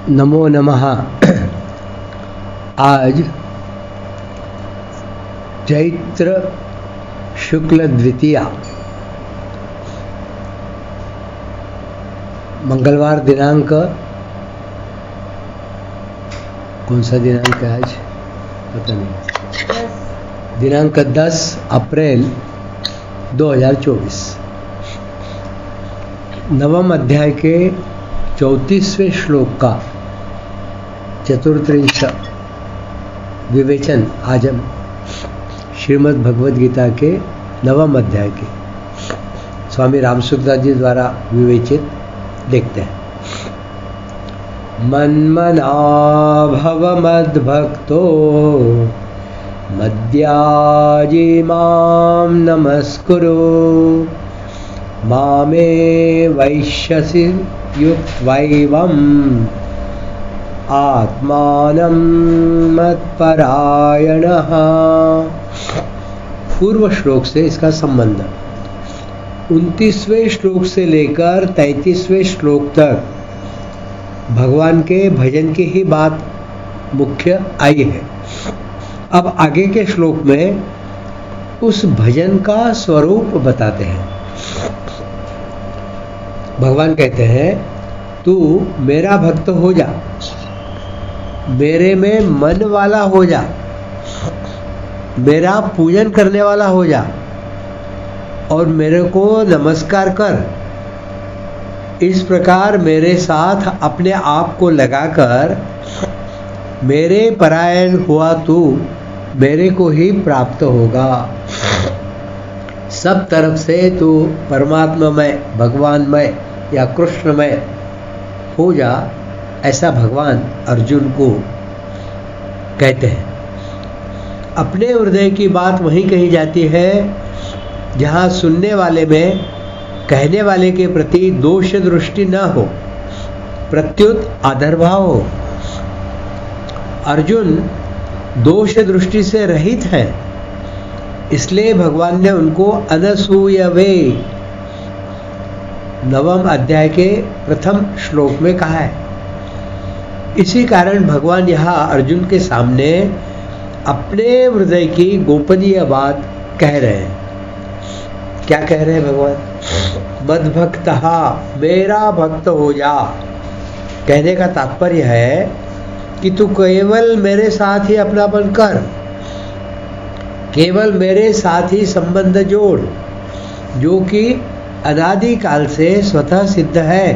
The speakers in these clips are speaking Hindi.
नमो नमः। आज चैत्र शुक्ल द्वितीया मंगलवार दिनांक, कौन सा दिनांक है आज पता नहीं, दिनांक 10 अप्रैल 2024। नवम अध्याय के 34वें श्लोक का चतुर्त्रिंश विवेचन आज हम श्रीमद् भगवद गीता के नवम अध्याय के स्वामी रामसुखदास जी द्वारा विवेचित देखते हैं। मन्मना भव मद्भक्तो मद्याजी मां नमस्कुरु मामे वैश्यसि युक्त्वैवम् आत्मानं मत्परायणः। पूर्व श्लोक से इसका संबंध 29वें श्लोक से लेकर 33वें श्लोक तक भगवान के भजन की ही बात मुख्य आई है। अब आगे के श्लोक में उस भजन का स्वरूप बताते हैं। भगवान कहते हैं, तू मेरा भक्त हो जा, मेरे में मन वाला हो जा, मेरा पूजन करने वाला हो जा और मेरे को नमस्कार कर। इस प्रकार मेरे साथ अपने आप को लगाकर मेरे परायण हुआ तू मेरे को ही प्राप्त होगा। सब तरफ से तू परमात्मामय, भगवानमय या कृष्णमय हो जा, ऐसा भगवान अर्जुन को कहते हैं। अपने हृदय की बात वहीं कही जाती है जहाँ सुनने वाले में कहने वाले के प्रति दोष दृष्टि न हो, प्रत्युत आदर भाव हो। अर्जुन दोष दृष्टि से रहित है, इसलिए भगवान ने उनको अनसूयवे नवम अध्याय के प्रथम श्लोक में कहा है। इसी कारण भगवान यहाँ अर्जुन के सामने अपने हृदय की गोपनीय बात कह रहे हैं। क्या कह रहे हैं भगवान? मद्भक्तः, मेरा भक्त हो जा। कहने का तात्पर्य है कि तू केवल मेरे साथ ही अपनापन कर, केवल मेरे साथ ही संबंध जोड़, जो कि अनादि काल से स्वतः सिद्ध है।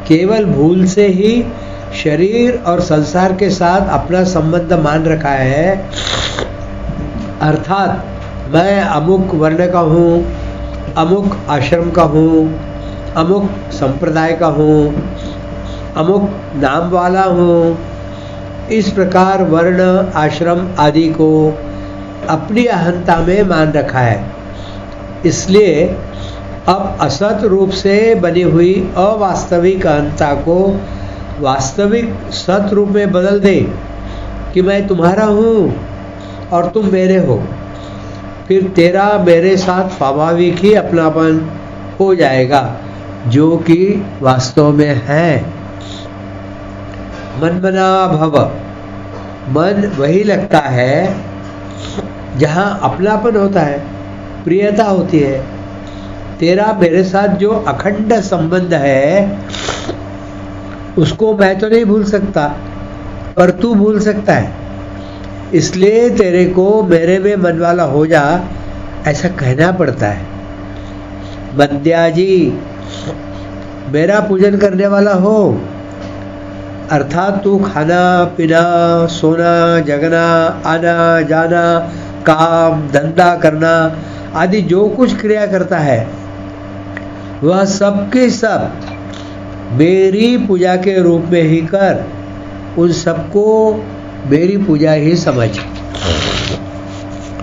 केवल भूल से ही शरीर और संसार के साथ अपना संबंध मान रखा है, अर्थात मैं अमुक वर्ण का हूँ, अमुक आश्रम का हूँ, अमुक संप्रदाय का हूँ, अमुक नाम वाला हूँ। इस प्रकार वर्ण आश्रम आदि को अपनी अहंता में मान रखा है। इसलिए अब असत रूप से बनी हुई अवास्तविक अहंता को वास्तविक सत रूप में बदल दे कि मैं तुम्हारा हूँ और तुम मेरे हो। फिर तेरा मेरे साथ स्वाभाविक ही अपनापन हो जाएगा, जो कि वास्तव में है। मनमना भव, मन वही लगता है जहाँ अपनापन होता है, प्रियता होती है। तेरा मेरे साथ जो अखंड संबंध है उसको मैं तो नहीं भूल सकता, पर तू भूल सकता है। इसलिए तेरे को मेरे में मन वाला हो जा, ऐसा कहना पड़ता है। मद्याजी, मेरा पूजन करने वाला हो, अर्थात तू खाना पीना, सोना, जगना, आना जाना, काम धंधा करना आदि जो कुछ क्रिया करता है वह सब के सब मेरी पूजा के रूप में ही कर। उन सबको मेरी पूजा ही समझ।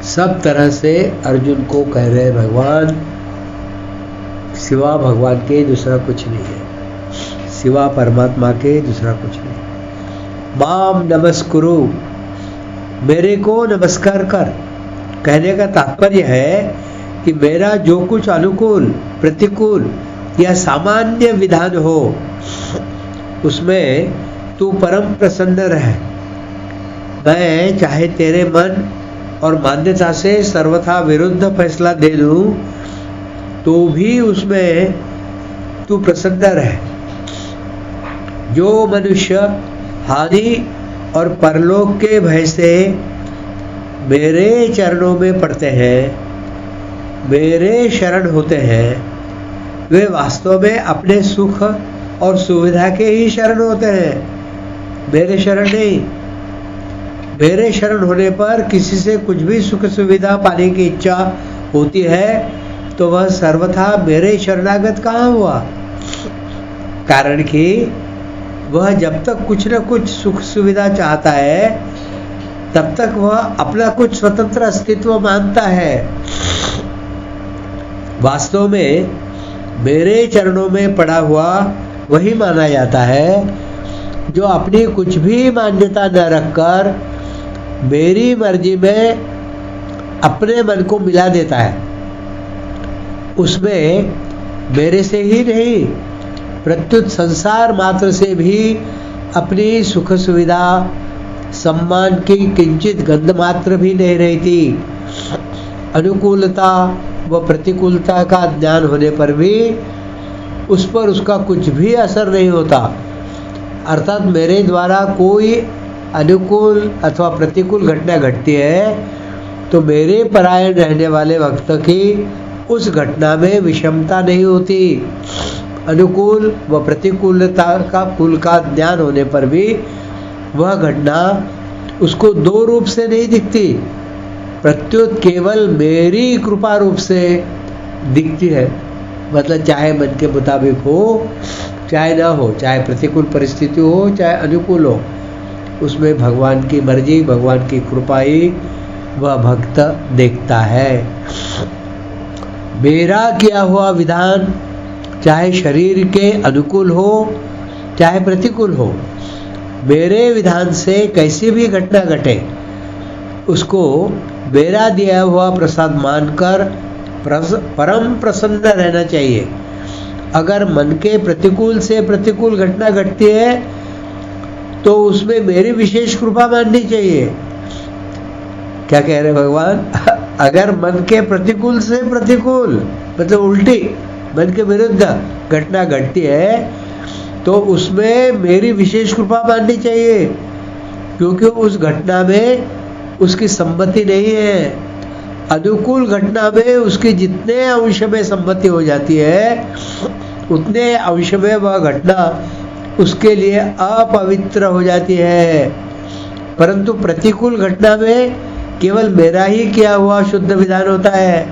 सब तरह से अर्जुन को कह रहे भगवान, सिवा भगवान के दूसरा कुछ नहीं है, सिवा परमात्मा के दूसरा कुछ नहीं। माम नमस्कुरु, मेरे को नमस्कार कर। कहने का तात्पर्य है कि मेरा जो कुछ अनुकूल, प्रतिकूल या सामान्य विधान हो उसमें तू परम प्रसन्न रहे। मैं चाहे तेरे मन और मान्यता से सर्वथा विरुद्ध फैसला दे दूं तो भी उसमें तू प्रसन्न रहे। जो मनुष्य हानि और परलोक के भय से मेरे चरणों में पड़ते हैं, मेरे शरण होते हैं, वे वास्तव में अपने सुख और सुविधा के ही शरण होते हैं, मेरे शरण नहीं। मेरे शरण होने पर किसी से कुछ भी सुख सुविधा पाने की इच्छा होती है तो वह सर्वथा मेरे शरणागत कहाँ हुआ। कारण कि वह जब तक कुछ न कुछ सुख सुविधा चाहता है तब तक वह अपना कुछ स्वतंत्र अस्तित्व मानता है। वास्तव में मेरे चरणों में पड़ा हुआ वही माना जाता है जो अपनी कुछ भी मान्यता न रखकर मेरी मर्जी में अपने मन को मिला देता है। उसमें मेरे से ही नहीं प्रत्युत संसार मात्र से भी अपनी सुख सुविधा सम्मान की किंचित गंध मात्र भी नहीं रहती। अनुकूलता व प्रतिकूलता का ज्ञान होने पर भी उस पर उसका कुछ भी असर नहीं होता। अर्थात मेरे द्वारा कोई अनुकूल अथवा प्रतिकूल घटना घटती है तो मेरे परायण रहने वाले भक्त की उस घटना में विषमता नहीं होती। अनुकूल व प्रतिकूलता का कुल का ज्ञान होने पर भी वह घटना उसको दो रूप से नहीं दिखती, प्रत्युत केवल मेरी कृपा रूप से दिखती है। मतलब चाहे मन के मुताबिक हो चाहे ना हो, चाहे प्रतिकूल परिस्थिति हो चाहे अनुकूल हो, उसमें भगवान की मर्जी भगवान की कृपा ही वह भक्त देखता है। मेरा किया हुआ विधान चाहे शरीर के अनुकूल हो चाहे प्रतिकूल हो, मेरे विधान से कैसी भी घटना घटे उसको मेरा दिया हुआ प्रसाद मानकर परम प्रसन्न रहना चाहिए। अगर मन के प्रतिकूल से प्रतिकूल घटना घटती है तो उसमें मेरी विशेष कृपा माननी चाहिए। क्या कह रहे भगवान? अगर मन के प्रतिकूल से प्रतिकूल मतलब उल्टी मन के विरुद्ध घटना घटती है तो उसमें मेरी विशेष कृपा माननी चाहिए, क्योंकि उस घटना में उसकी सम्मति नहीं है। अनुकूल घटना में उसकी जितने अंश में सम्मति हो जाती है उतने अंश में वह घटना उसके लिए अपवित्र हो जाती है। परंतु प्रतिकूल घटना में केवल मेरा ही किया हुआ शुद्ध विधान होता है।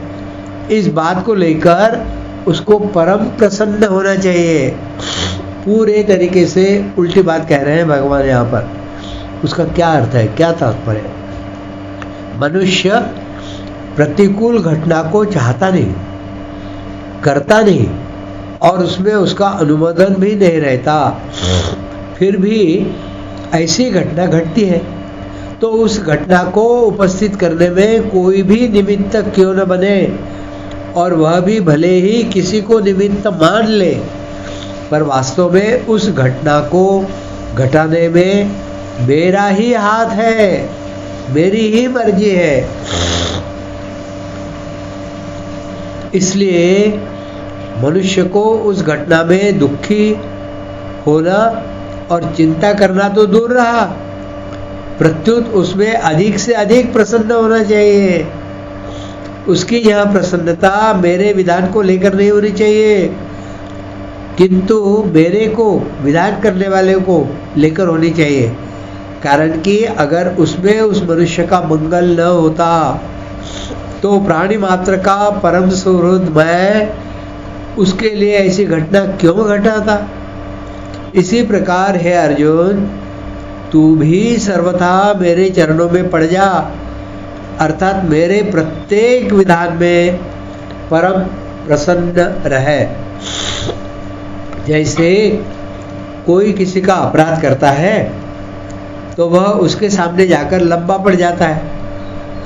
इस बात को लेकर उसको परम प्रसन्न होना चाहिए। पूरे तरीके से उल्टी बात कह रहे हैं भगवान यहाँ पर। उसका क्या अर्थ है, क्या तात्पर्य? मनुष्य प्रतिकूल घटना को चाहता नहीं, करता नहीं और उसमें उसका अनुमोदन भी नहीं रहता, फिर भी ऐसी घटना घटती है तो उस घटना को उपस्थित करने में कोई भी निमित्त क्यों न बने, और वह भी भले ही किसी को निमित्त मान ले, पर वास्तव में उस घटना को घटाने में मेरा ही हाथ है, मेरी ही मर्जी है। इसलिए मनुष्य को उस घटना में दुखी होना और चिंता करना तो दूर रहा, प्रत्युत उसमें अधिक से अधिक प्रसन्न होना चाहिए। उसकी यह प्रसन्नता मेरे विधान को लेकर नहीं होनी चाहिए, किंतु मेरे को विधान करने वाले को लेकर होनी चाहिए। कारण कि अगर उसमें उस मनुष्य का मंगल न होता तो प्राणी मात्र का परम सुहृद मैं उसके लिए ऐसी घटना क्यों घटाता। इसी प्रकार है अर्जुन, तू भी सर्वथा मेरे चरणों में पड़ जा, अर्थात मेरे प्रत्येक विधान में परम प्रसन्न रहे। जैसे कोई किसी का अपराध करता है तो वह उसके सामने जाकर लंबा पड़ जाता है,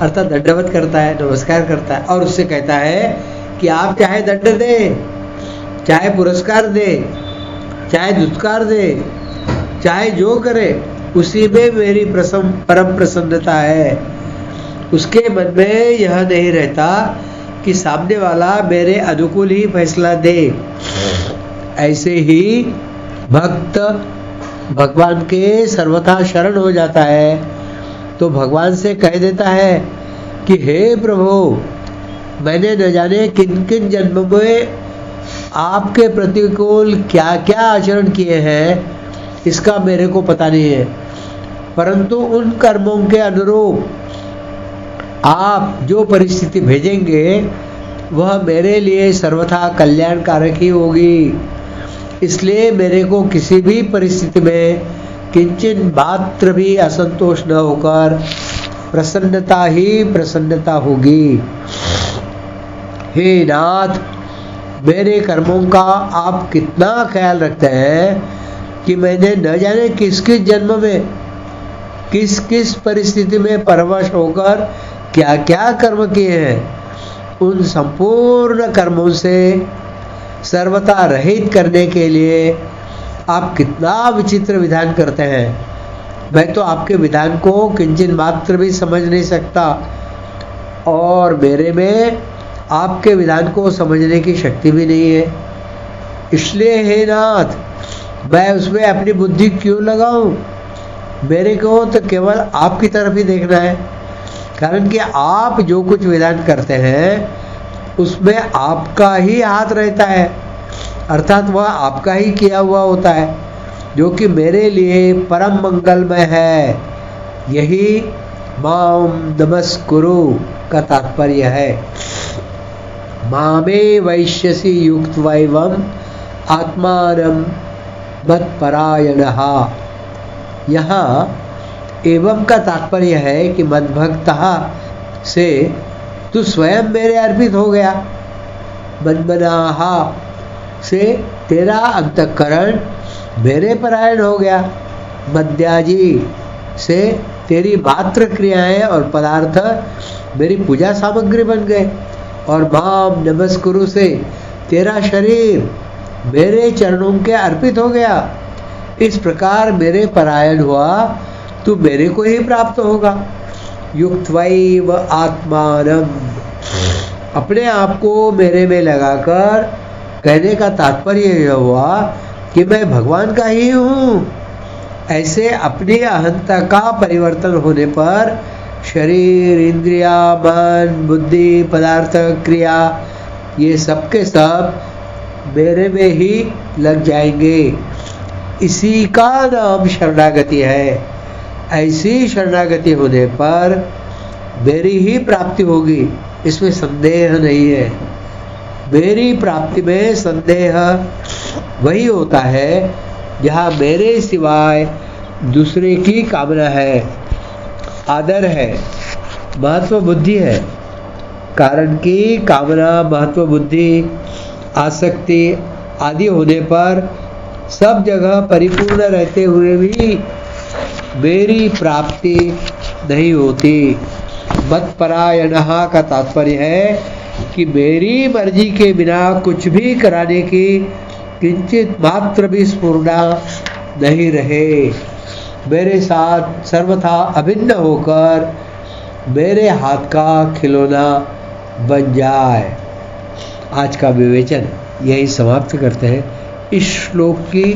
अर्थात दंडवत करता है, नमस्कार करता है और उससे कहता है कि आप चाहे दंड दे, चाहे पुरस्कार दे, चाहे दुत्कार दे, चाहे जो करे उसी में मेरी परम प्रसन्नता है। उसके मन में यह नहीं रहता कि सामने वाला मेरे अनुकूल ही फैसला दे। ऐसे ही भक्त भगवान के सर्वथा शरण हो जाता है तो भगवान से कह देता है कि हे प्रभु, मैंने न जाने किन किन जन्मों में आपके प्रतिकूल क्या क्या आचरण किए हैं, इसका मेरे को पता नहीं है, परंतु उन कर्मों के अनुरूप आप जो परिस्थिति भेजेंगे वह मेरे लिए सर्वथा कल्याणकारक ही होगी। इसलिए मेरे को किसी भी परिस्थिति में किंचित मात्र भी असंतोष न होकर प्रसन्नता ही प्रसन्नता होगी। हे नाथ, मेरे कर्मों का आप कितना ख्याल रखते हैं कि मैंने न जाने किस किस जन्म में किस किस परिस्थिति में परवश होकर क्या क्या कर्म किए हैं। उन संपूर्ण कर्मों से सर्वथा रहित करने के लिए आप कितना विचित्र विधान करते हैं। मैं तो आपके विधान को किंचित मात्र भी समझ नहीं सकता और मेरे में आपके विधान को समझने की शक्ति भी नहीं है। इसलिए हे नाथ, मैं उसमें अपनी बुद्धि क्यों लगाऊं? मेरे को तो केवल आपकी तरफ ही देखना है, कारण कि आप जो कुछ विधान करते हैं उसमें आपका ही हाथ रहता है, अर्थात वह आपका ही किया हुआ होता है, जो कि मेरे लिए परम मंगलमय है। यही माम नमस्कुरु का तात्पर्य है। मामे वैश्यसि युक्त्वैवम् आत्मानं मत्परायणः। यहाँ एवं का तात्पर्य है कि मद्भक्तः से तू स्वयं मेरे अर्पित हो गया, मन्मनाः से तेरा अंतःकरण मेरे परायण हो गया, मद्याजी से तेरी मात्र क्रियाएं और पदार्थ मेरी पूजा सामग्री बन गए, और माम नमस्कुरु से तेरा शरीर मेरे चरणों के अर्पित हो गया। इस प्रकार मेरे परायण हुआ तू मेरे को ही प्राप्त होगा। युक्त्वैव आत्मानम, अपने आप को मेरे में लगाकर कहने का तात्पर्य यह हुआ कि मैं भगवान का ही हूँ। ऐसे अपनी अहंता का परिवर्तन होने पर शरीर, इंद्रिया, मन, बुद्धि, पदार्थ, क्रिया, ये सब के सब मेरे में ही लग जाएंगे। इसी का नाम शरणागति है। ऐसी शरणागति होने पर मेरी ही प्राप्ति होगी, इसमें संदेह नहीं है। मेरी प्राप्ति में संदेह वही होता है जहाँ मेरे सिवाय दूसरे की कामना है, आदर है, महत्व बुद्धि है। कारण कि कामना, महत्व बुद्धि, आसक्ति आदि होने पर सब जगह परिपूर्ण रहते हुए भी मेरी प्राप्ति नहीं होती। मत्परायणः का तात्पर्य है कि मेरी मर्जी के बिना कुछ भी कराने की किंचित मात्र भी स्फुरना नहीं रहे, मेरे साथ सर्वथा अभिन्न होकर मेरे हाथ का खिलौना बन जाए। आज का विवेचन यही समाप्त करते हैं। इस श्लोक की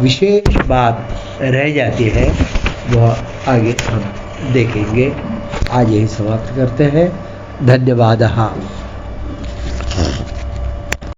विशेष बात रह जाती है, वह आगे हम देखेंगे। आज यही समाप्त करते हैं। धन्यवाद।